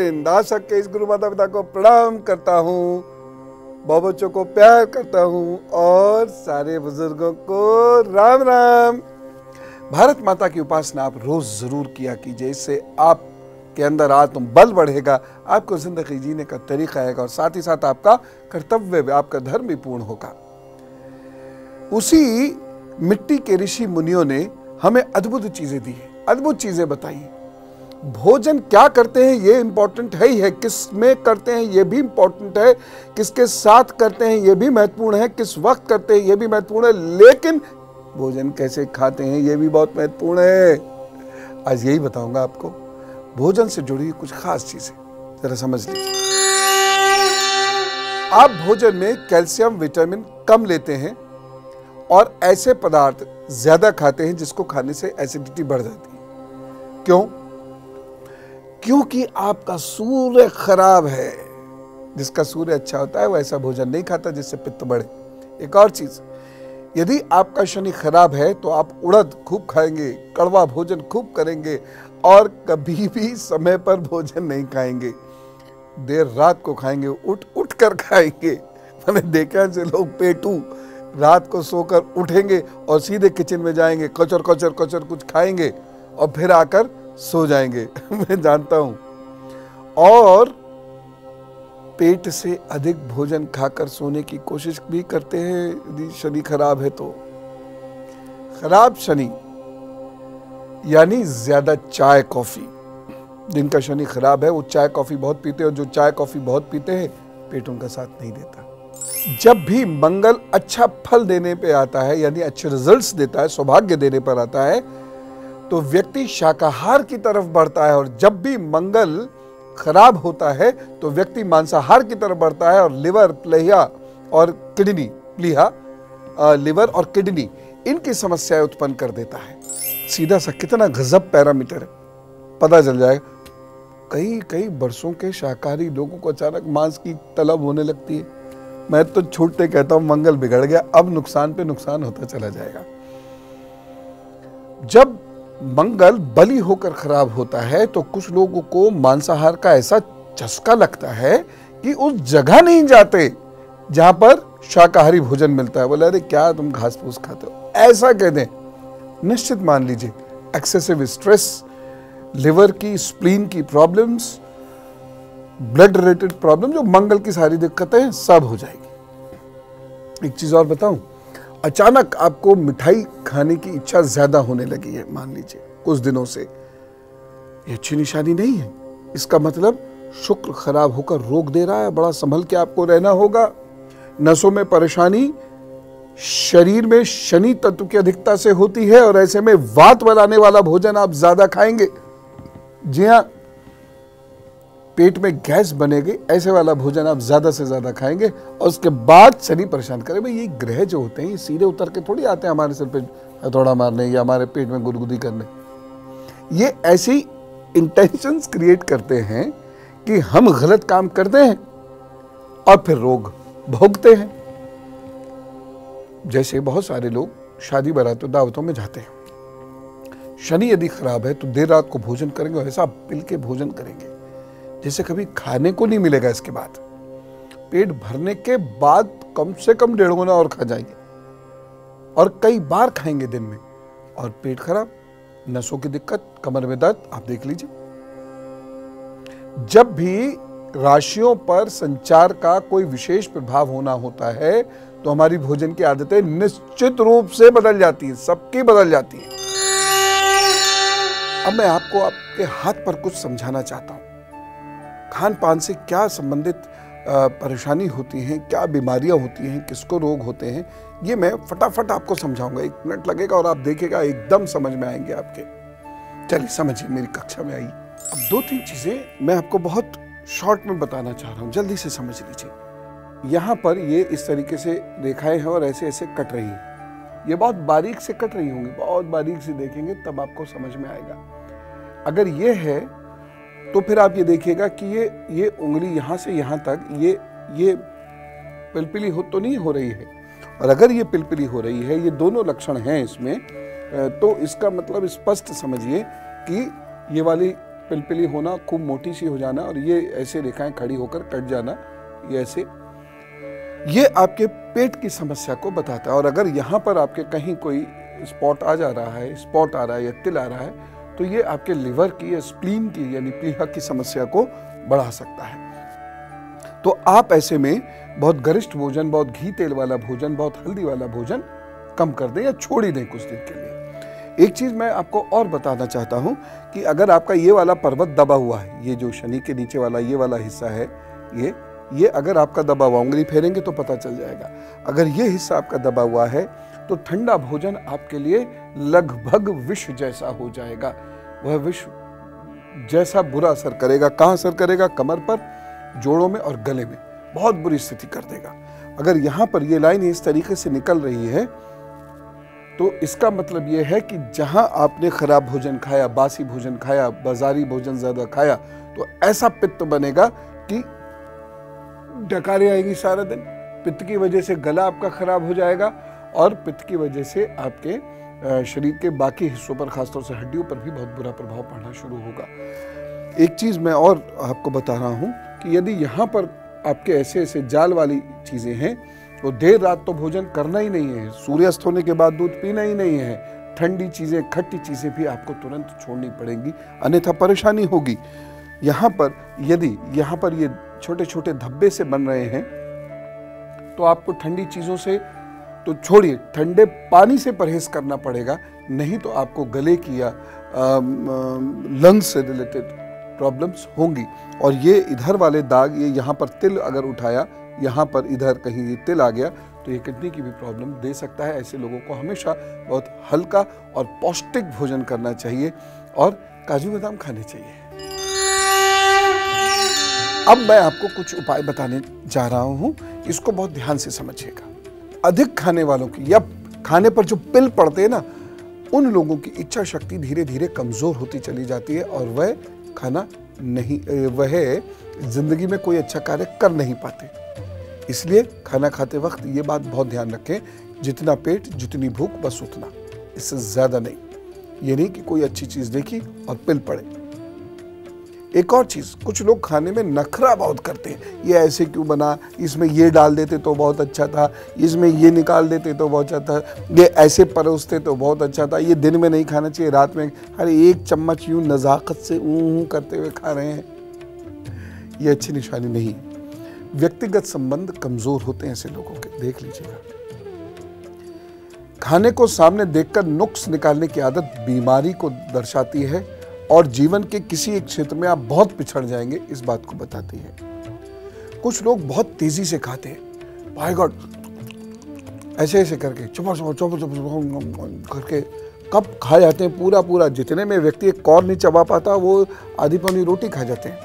गोविंद। आशक के इस गुरु माता पिता को प्रणाम करता हूँ, बहुत बच्चों को प्यार करता हूँ और सारे बुजुर्गों को राम राम। भारत माता की उपासना आप रोज जरूर किया कीजिए, इससे आपके अंदर आत्म बल बढ़ेगा, आपको जिंदगी जीने का तरीका आएगा और साथ ही साथ आपका कर्तव्य, आपका धर्म भी पूर्ण होगा। उसी मिट्टी के ऋषि मुनियों ने हमें अद्भुत चीजें दी है, अद्भुत चीजें बताई। भोजन क्या करते हैं ये इंपॉर्टेंट है ही है, किस में करते हैं ये भी इंपॉर्टेंट है, किसके साथ करते हैं ये भी महत्वपूर्ण है, किस वक्त करते हैं ये भी महत्वपूर्ण है, लेकिन भोजन कैसे खाते हैं ये भी बहुत महत्वपूर्ण है। आज यही बताऊंगा आपको, भोजन से जुड़ी कुछ खास चीजें जरा समझ लीजिए। आप भोजन में कैल्शियम विटामिन कम लेते हैं और ऐसे पदार्थ ज्यादा खाते हैं जिसको खाने से एसिडिटी बढ़ जाती है। क्यों? क्योंकि आपका सूर्य खराब है। जिसका सूर्य अच्छा होता है वो ऐसा भोजन नहीं खाता जिससे पित्त बढ़े। एक और चीज, यदि आपका शनि खराब है तो आप उड़द खूब खाएंगे, कड़वा भोजन खूब करेंगे और कभी भी समय पर भोजन नहीं खाएंगे, देर रात को खाएंगे, उठ उठ कर खाएंगे। मैंने देखा है लोग पेटू रात को सोकर उठेंगे और सीधे किचन में जाएंगे, कचर कचर कचर कुछ खाएंगे और फिर आकर सो जाएंगे। मैं जानता हूं। और पेट से अधिक भोजन खाकर सोने की कोशिश भी करते हैं यदि शनि खराब है तो। खराब शनि यानी ज्यादा चाय कॉफी। जिनका शनि खराब है वो चाय कॉफी बहुत पीते हैं और जो चाय कॉफी बहुत पीते हैं पेट उनका साथ नहीं देता। जब भी मंगल अच्छा फल देने पे आता है यानी अच्छे रिजल्ट्स देता है, सौभाग्य देने पर आता है, तो व्यक्ति शाकाहार की तरफ बढ़ता है और जब भी मंगल खराब होता है तो व्यक्ति मांसाहार की तरफ बढ़ता है और लिवर, प्लीहा और किडनी, लिवर और किडनी इनकी समस्याएं उत्पन्न कर देता है। सीधा सा कितना गजब पैरामीटर है, पता चल जाएगा। कई वर्षों के शाकाहारी लोगों को अचानक मांस की तलब होने लगती है। मैं तो छूटते कहता हूं मंगल बिगड़ गया, अब नुकसान पे नुकसान होता चला जाएगा। जब मंगल बली होकर खराब होता है तो कुछ लोगों को मांसाहार का ऐसा चस्का लगता है कि उस जगह नहीं जाते जहां पर शाकाहारी भोजन मिलता है। बोले अरे क्या तुम घास फूस खाते हो, ऐसा कह दें। निश्चित मान लीजिए एक्सेसिव स्ट्रेस, लिवर की, स्प्लीन की प्रॉब्लम्स, ब्लड रिलेटेड प्रॉब्लम, जो मंगल की सारी दिक्कतें सब हो जाएगी। एक चीज और बताऊं, अचानक आपको मिठाई खाने की इच्छा ज्यादा होने लगी है, मान लीजिए कुछ दिनों से, ये अच्छी निशानी नहीं है। इसका मतलब शुक्र खराब होकर रोक दे रहा है। बड़ा संभल के आपको रहना होगा। नसों में परेशानी, शरीर में शनि तत्व की अधिकता से होती है और ऐसे में वात बनाने वाला भोजन आप ज्यादा खाएंगे। जी हाँ, पेट में गैस बनेगी, ऐसे वाला भोजन आप ज्यादा से ज्यादा खाएंगे और उसके बाद शनि परेशान करे। भाई ये ग्रह जो होते हैं ये सीधे उतर के थोड़ी आते हैं हमारे सिर पे हथौड़ा मारने या हमारे पेट में गुदगुदी करने। ये ऐसी इंटेंशंस क्रिएट करते हैं कि हम गलत काम करते हैं और फिर रोग भोगते हैं। जैसे बहुत सारे लोग शादी बारातों दावतों में जाते हैं, शनि यदि खराब है तो देर रात को भोजन करेंगे और ऐसा पिल के भोजन करेंगे जैसे कभी खाने को नहीं मिलेगा। इसके बाद पेट भरने के बाद कम से कम 1.5 गुना और खा जाएंगे और कई बार खाएंगे दिन में, और पेट खराब, नसों की दिक्कत, कमर में दर्द, आप देख लीजिए। जब भी राशियों पर संचार का कोई विशेष प्रभाव होना होता है तो हमारी भोजन की आदतें निश्चित रूप से बदल जाती हैं, सबकी बदल जाती हैं। अब मैं आपको आपके हाथ पर कुछ समझाना चाहता हूं। खान पान से क्या संबंधित परेशानी होती हैं, क्या बीमारियां होती हैं, किसको रोग होते हैं, ये मैं फटाफट आपको समझाऊंगा। 1 मिनट लगेगा और आप देखिएगा एकदम समझ में आएंगे आपके। चलिए समझिए, मेरी कक्षा में आइए। अब 2-3 चीजें मैं आपको बहुत शॉर्ट में बताना चाह रहा हूँ, जल्दी से समझ लीजिए। यहाँ पर ये इस तरीके से रेखाएं हैं और ऐसे ऐसे कट रही हैं। ये बहुत बारीक से कट रही होंगी, बहुत बारीक से देखेंगे तब आपको समझ में आएगा। अगर ये है तो फिर आप ये देखिएगा कि ये उंगली यहाँ से यहाँ तक ये पिलपिली तो नहीं हो रही है, और अगर ये पिलपिली हो रही है, ये दोनों लक्षण हैं इसमें, तो इसका मतलब स्पष्ट समझिए कि ये वाली पिलपिली होना, खूब मोटी सी हो जाना और ये ऐसे रेखाएं खड़ी होकर कट जाना, ये ऐसे, ये आपके पेट की समस्या को बताता है। और अगर यहाँ पर आपके कहीं कोई स्पॉट आ जा रहा है, स्पॉट आ रहा है या तिल आ रहा है, तो ये आपके लिवर की या स्प्लीन की यानी प्लीहा की समस्या को बढ़ा सकता है। तो आप ऐसे में बहुत गरिष्ठ भोजन, बहुत घी तेल वाला भोजन, बहुत हल्दी वाला भोजन कम कर दें या छोड़ ही दें कुछ दिन के लिए। एक चीज मैं आपको और बताना चाहता हूं कि अगर आपका ये वाला पर्वत दबा हुआ है, ये जो शनि के नीचे वाला ये वाला हिस्सा है, ये अगर आपका दबा हुआ, उंगली फेरेंगे तो पता चल जाएगा। अगर ये हिस्सा आपका दबा हुआ है तो ठंडा भोजन आपके लिए लगभग विष जैसा हो जाएगा। वह विष जैसा बुरा असर करेगा। कहाँ असर करेगा? कमर पर, जोड़ों में और गले में बहुत बुरी स्थिति कर देगा। अगर यहाँ पर ये लाइन इस तरीके से निकल रही है तो इसका मतलब ये है कि जहां आपने खराब भोजन खाया, बासी भोजन खाया, बाजारी भोजन ज्यादा खाया, तो ऐसा पित्त बनेगा कि डकारें आएगी सारा दिन। पित्त की वजह से गला आपका खराब हो जाएगा और पित्त की वजह से आपके शरीर के बाकी हिस्सों पर, खासतौर से हड्डियों पर भी बहुत बुरा प्रभाव पड़ना शुरू होगा। एक चीज मैं और आपको बता रहा हूं कि यदि यहाँ पर आपके ऐसे ऐसे जाल वाली चीजें हैं तो देर रात तो भोजन करना ही नहीं है, सूर्यास्त होने के बाद दूध पीना ही नहीं है, ठंडी चीजें, खट्टी चीजें भी आपको तुरंत छोड़नी पड़ेंगी, अन्यथा परेशानी होगी। यहाँ पर यदि यहाँ पर ये छोटे छोटे धब्बे से बन रहे हैं तो आपको ठंडी चीजों से तो छोड़िए, ठंडे पानी से परहेज करना पड़ेगा, नहीं तो आपको गले की या लंग्स से रिलेटेड प्रॉब्लम्स होंगी। और ये इधर वाले दाग, ये यहाँ पर तिल अगर उठाया, यहाँ पर इधर कहीं ये तिल आ गया तो ये किडनी की भी प्रॉब्लम दे सकता है। ऐसे लोगों को हमेशा बहुत हल्का और पौष्टिक भोजन करना चाहिए और काजू बादाम खाने चाहिए। अब मैं आपको कुछ उपाय बताने जा रहा हूँ, इसको बहुत ध्यान से समझिएगा। अधिक खाने वालों की या खाने पर जो पिल पड़ते हैं ना, उन लोगों की इच्छा शक्ति धीरे धीरे कमजोर होती चली जाती है और वह जिंदगी में कोई अच्छा कार्य कर नहीं पाते। इसलिए खाना खाते वक्त ये बात बहुत ध्यान रखें, जितना पेट जितनी भूख बस उतना, इससे ज्यादा नहीं। ये नहीं कि कोई अच्छी चीज देखी और पिल पड़े। एक और चीज, कुछ लोग खाने में नखरा बहुत करते हैं, ये ऐसे क्यों बना, इसमें ये डाल देते तो बहुत अच्छा था, इसमें ये निकाल देते तो बहुत अच्छा था, ये ऐसे परोसते तो बहुत अच्छा था, ये दिन में नहीं खाना चाहिए, रात में। अरे एक चम्मच यूं नजाकत से करते हुए खा रहे हैं, ये अच्छी निशानी नहीं। व्यक्तिगत संबंध कमजोर होते हैं ऐसे लोगों के, देख लीजिएगा। खाने को सामने देखकर नुक्स निकालने की आदत बीमारी को दर्शाती है और जीवन के किसी एक क्षेत्र में आप बहुत पिछड़ जाएंगे, इस बात को बताती है। कुछ लोग बहुत तेजी से खाते हैं, माय गॉड, ऐसे ऐसे करके चुप करके कब खा जाते हैं पूरा पूरा। जितने में व्यक्ति एक कौर नहीं चबा पाता वो आधी पौनी रोटी खा जाते हैं।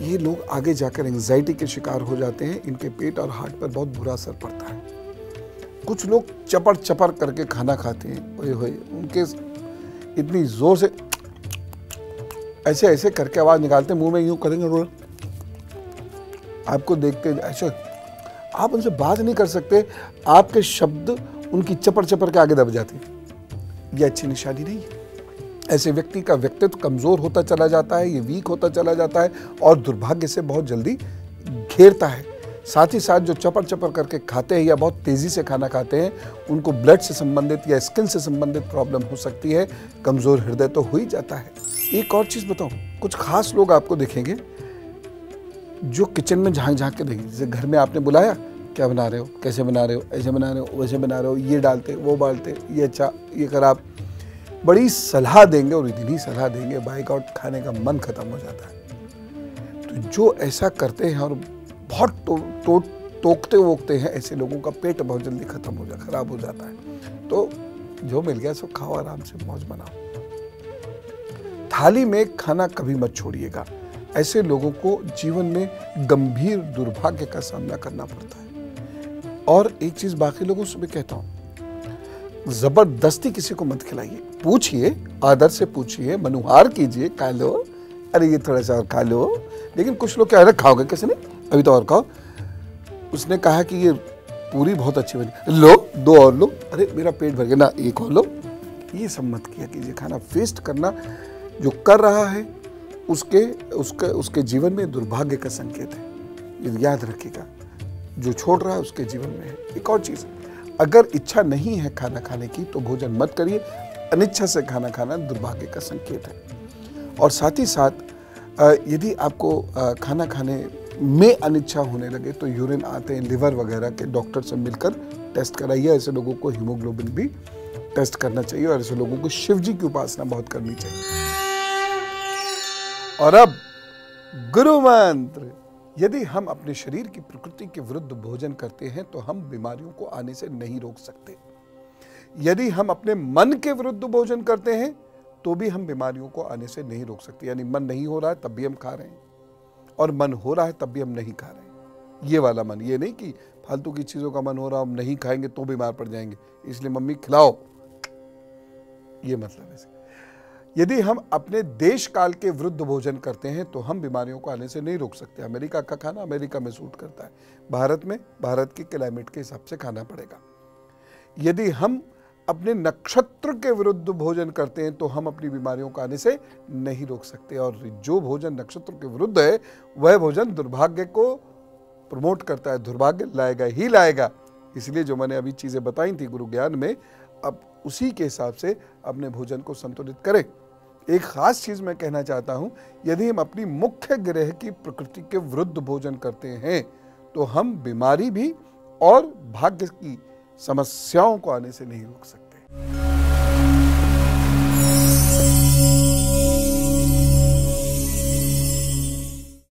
ये लोग आगे जाकर एंजाइटी के शिकार हो जाते हैं, इनके पेट और हार्ट पर बहुत बुरा असर पड़ता है। कुछ लोग चपर चपर करके खाना खाते हैं, ओए होए, उनके इतनी जोर से ऐसे ऐसे करके आवाज निकालते हैं, मुंह में यूं करेंगे रोल, आपको देखते ऐसे आप उनसे बात नहीं कर सकते, आपके शब्द उनकी चपर चपर के आगे दब जाते हैं। यह अच्छी निशानी नहीं है। ऐसे व्यक्ति का व्यक्तित्व कमजोर होता चला जाता है, ये वीक होता चला जाता है और दुर्भाग्य से बहुत जल्दी घेरता है। साथ ही साथ जो चपर चपर करके खाते हैं या बहुत तेजी से खाना खाते हैं, उनको ब्लड से संबंधित या स्किन से संबंधित प्रॉब्लम हो सकती है, कमजोर हृदय तो हो ही जाता है। एक और चीज बताऊं, कुछ खास लोग आपको देखेंगे जो किचन में झांक झांक के देखेंगे। जैसे घर में आपने बुलाया, क्या बना रहे हो, कैसे बना रहे हो, ऐसे बना रहे हो, वैसे बना रहे हो, ये डालते वो डालते, ये अच्छा, ये खराब, बड़ी सलाह देंगे और इतनी सलाह देंगे, बाय गॉड खाने का मन खत्म हो जाता है। तो जो ऐसा करते हैं और बहुत टोकते वोकते हैं, ऐसे लोगों का पेट बहुत जल्दी खराब हो जाता है। तो जो मिल गया सो खाओ, आराम से मौज बनाओ। थाली में खाना कभी मत छोड़िएगा। ऐसे लोगों को जीवन में गंभीर दुर्भाग्य का सामना करना पड़ता है। और एक चीज बाकी लोगों से भी कहता हूं, जबरदस्ती किसी को मत खिलाइए, पूछिए, आदर से पूछिए, मनुहार कीजिए, खा लो, अरे ये थोड़ा सा और खा लो। लेकिन कुछ लोग क्या है, खाओगे कैसे नहीं, अभी तो और खाओ, उसने कहा कि ये पूरी बहुत अच्छी बनी, लो 2 और लो, अरे मेरा पेट भर गया ना, 1 और लो। ये सब मत किया कीजिए। खाना वेस्ट करना जो कर रहा है उसके जीवन में दुर्भाग्य का संकेत है, ये याद रखिएगा। जो छोड़ रहा है उसके जीवन में है। एक और चीज़, अगर इच्छा नहीं है खाना खाने की तो भोजन मत करिए। अनिच्छा से खाना खाना दुर्भाग्य का संकेत है। और साथ ही साथ यदि आपको खाना खाने में अनिच्छा होने लगे तो यूरिन आते हैं, लिवर वगैरह के डॉक्टर से मिलकर टेस्ट कराइए। ऐसे लोगों को हीमोग्लोबिन भी टेस्ट करना चाहिए और ऐसे लोगों को शिव जी की उपासना बहुत करनी चाहिए। और अब गुरु मंत्र। यदि हम अपने शरीर की प्रकृति के विरुद्ध भोजन करते हैं तो हम बीमारियों को आने से नहीं रोक सकते। यदि हम अपने मन के विरुद्ध भोजन करते हैं तो भी हम बीमारियों को आने से नहीं रोक सकते। यानी मन नहीं हो रहा है तब भी हम खा रहे हैं, और मन हो रहा है तब भी हम नहीं खा रहे हैं। ये वाला मन, ये नहीं कि फालतू की चीज़ों का मन हो रहा, हम नहीं खाएंगे तो बीमार पड़ जाएंगे इसलिए मम्मी खिलाओ, ये मतलब है। यदि हम अपने देश काल के विरुद्ध भोजन करते हैं तो हम बीमारियों को आने से नहीं रोक सकते। अमेरिका का खाना अमेरिका में सूट करता है, भारत में भारत के क्लाइमेट के हिसाब से खाना पड़ेगा। यदि हम अपने नक्षत्र के विरुद्ध भोजन करते हैं तो हम अपनी बीमारियों को आने से नहीं रोक सकते। और जो भोजन नक्षत्र के विरुद्ध है वह भोजन दुर्भाग्य को प्रमोट करता है, दुर्भाग्य लाएगा ही लाएगा। इसलिए जो मैंने अभी चीज़ें बताई थी गुरु ज्ञान में, अब उसी के हिसाब से अपने भोजन को संतुलित करें। एक खास चीज़ मैं कहना चाहता हूँ, यदि हम अपनी मुख्य ग्रह की प्रकृति के विरुद्ध भोजन करते हैं तो हम बीमारी भी और भाग्य की समस्याओं को आने से नहीं रोक सकते।